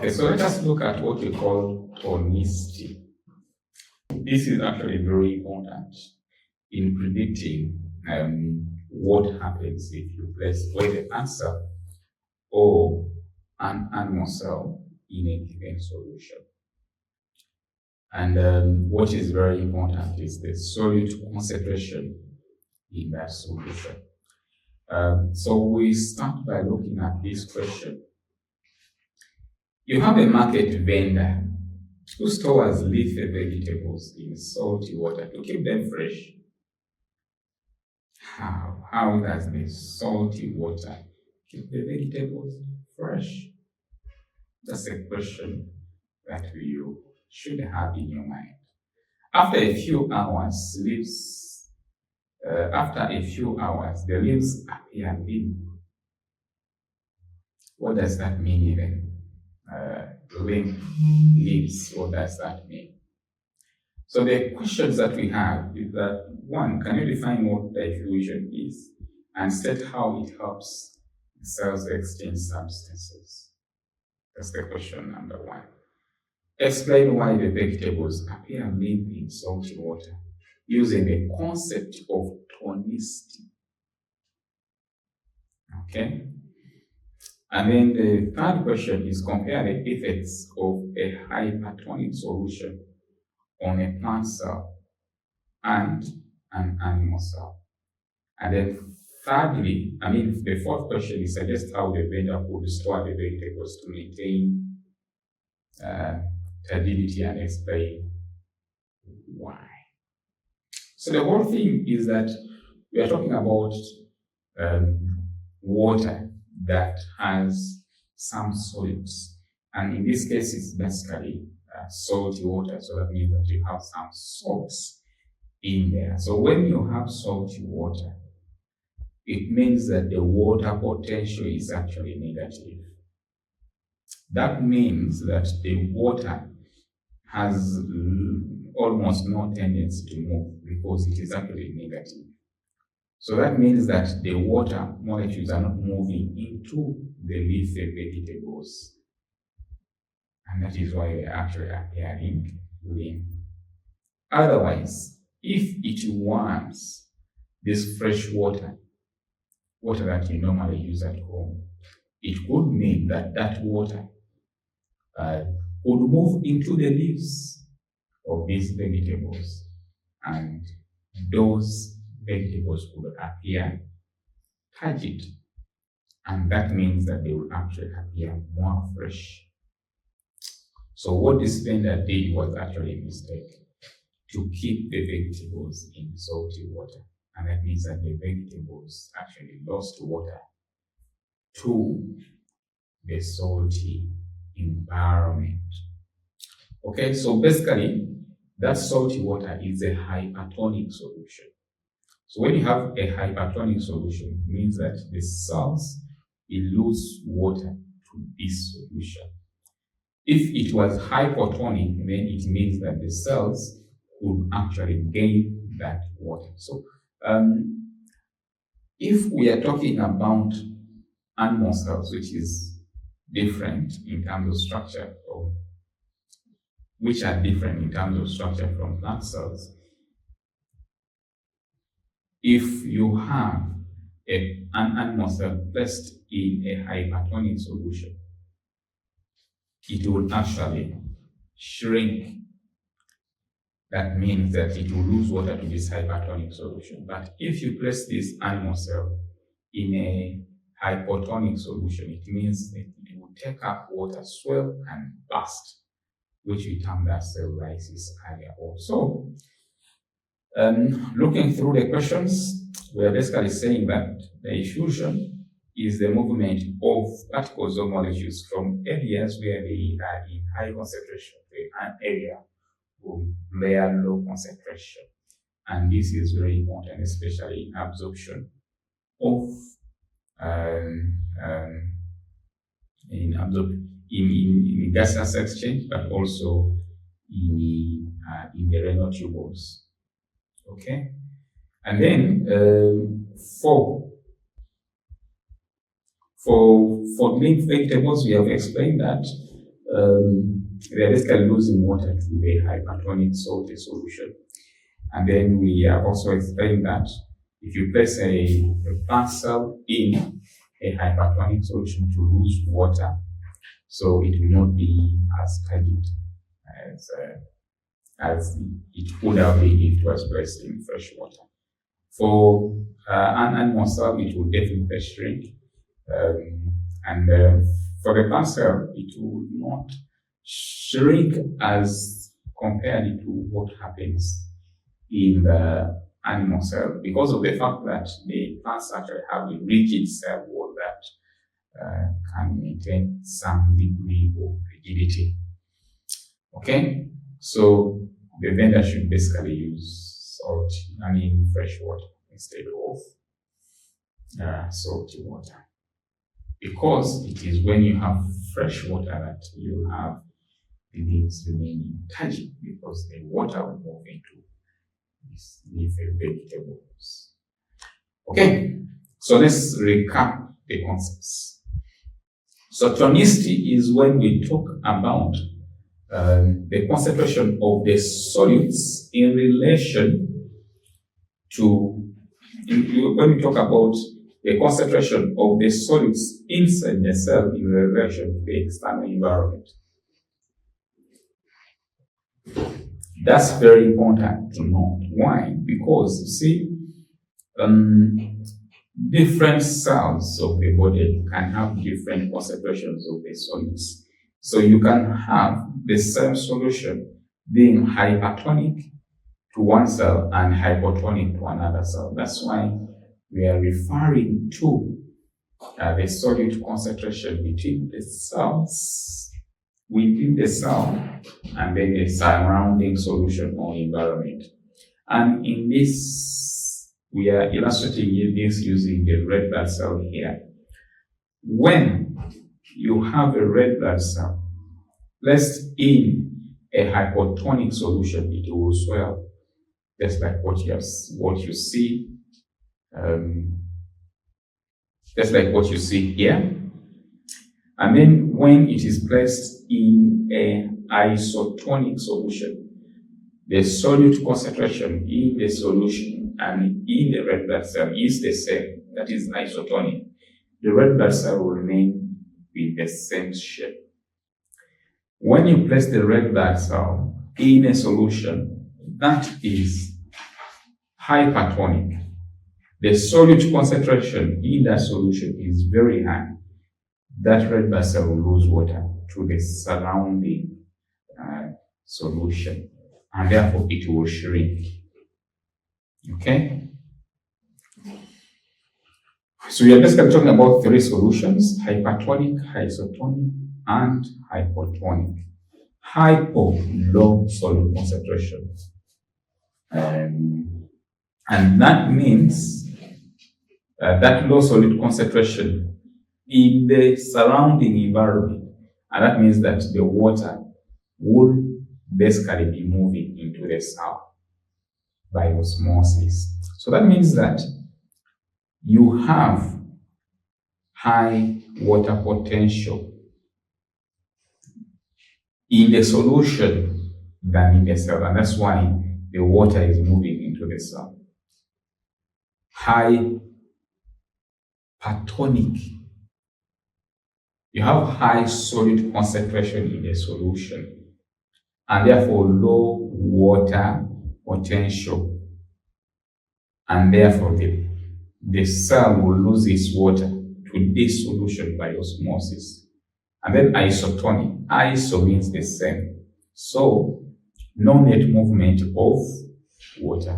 Okay, so let us look at what we call tonicity. This is actually very important in predicting what happens if you place whether an answer or an animal cell in a given solution. And what is very important is the solute concentration in that solution. So we start by looking at this question. You have a market vendor who stores leafy vegetables in salty water to keep them fresh. How does the salty water keep the vegetables fresh? That's a question that you should have in your mind. After a few hours, the leaves appear limp. What does that mean even? Limp leaves, what does that mean? So the questions that we have is that, one, can you define what diffusion is and state how it helps cells exchange substances? That's the question number one. Explain why the vegetables appear limp in salty water using the concept of tonicity. Okay? And then the third question is compare the effects of a hypertonic solution on a plant cell and an animal cell. And then the fourth question is suggest how the vendor could store the vegetables to maintain turbidity and explain why. So the whole thing is that we are talking about water that has some solids, and in this case it's basically salty water, so that means that you have some salts in there. So when you have salty water, it means that the water potential is actually negative. That means that the water has almost no tendency to move because it is actually negative. So that means that the water molecules are not moving into the leafy vegetables. And that is why they are actually appearing limp. Otherwise, if it wants this fresh water that you normally use at home, it could mean that that water would move into the leaves of these vegetables, and those vegetables would appear turgid, and that means that they will actually appear more fresh. So what this vendor did was actually a mistake to keep the vegetables in salty water, and that means that the vegetables actually lost water to the salty environment. Okay, so basically that salty water is a hypertonic solution. So when you have a hypertonic solution, it means that the cells will lose water to this solution. If it was hypotonic, then it means that the cells would actually gain that water. So if we are talking about animal cells, which is different in terms of structure, from plant cells, if you have an animal cell placed in a hypertonic solution, it will actually shrink. That means that it will lose water to this hypertonic solution. But if you place this animal cell in a hypotonic solution, it means that it will take up water, swell, and burst, which we termed as cell lysis earlier also. Looking through the questions, we are basically saying that the diffusion is the movement of particles or molecules from areas where they are in high concentration to an area where low concentration. And this is very important, especially in absorption of in gaseous exchange, but also in the renal tubules. Okay, and then for limp vegetables, we have explained that they're basically losing water to the hypertonic salty solution. And then we have also explained that if you place a plant cell in a hypertonic solution to lose water, so it will not be as turgid as it would have been if it was placed in fresh water. For an animal cell, it will definitely shrink. For the plant cell, it will not shrink as compared to what happens in the animal cell because of the fact that the plants actually have a rigid cell wall that can maintain some degree of rigidity. Okay, so the vendor should basically use fresh water instead of salty water, because it is when you have fresh water that you have the leaves remaining turgid, because the water will move into these leafy vegetables. Okay, so let's recap the concepts. So tonicity is when we talk about the concentration of the solutes in relation to, when we talk about the concentration of the solutes inside the cell in relation to the external environment. That's very important to know. Why? Because you see, different cells of the body can have different concentrations of the solutes. So you can have the same solution being hypertonic to one cell and hypotonic to another cell. That's why we are referring to the solute concentration between the cells within the cell and then the surrounding solution or environment. And in this, we are illustrating this using the red blood cell here. When you have a red blood cell placed in a hypotonic solution, it will swell, just like what you see, just like what you see here. And then when it is placed in an isotonic solution, the solute concentration in the solution and in the red blood cell is the same, that is isotonic. The red blood cell will remain with the same shape. When you place the red blood cell in a solution that is hypertonic, the solute concentration in that solution is very high. That red blood cell will lose water to the surrounding solution, and therefore it will shrink. Okay? So we are basically talking about three solutions: hypertonic, isotonic, and hypotonic. Hypo, low solute concentration. And that means that low solute concentration in the surrounding environment, and that means that the water will basically be moving into the cell by osmosis. So that means that you have high water potential in the solution than in the cell, and that's why the water is moving into the cell. Hypertonic, you have high solute concentration in the solution and therefore low water potential, and therefore the cell will lose its water to this solution by osmosis. And then isotonic, iso means the same, so no net movement of water.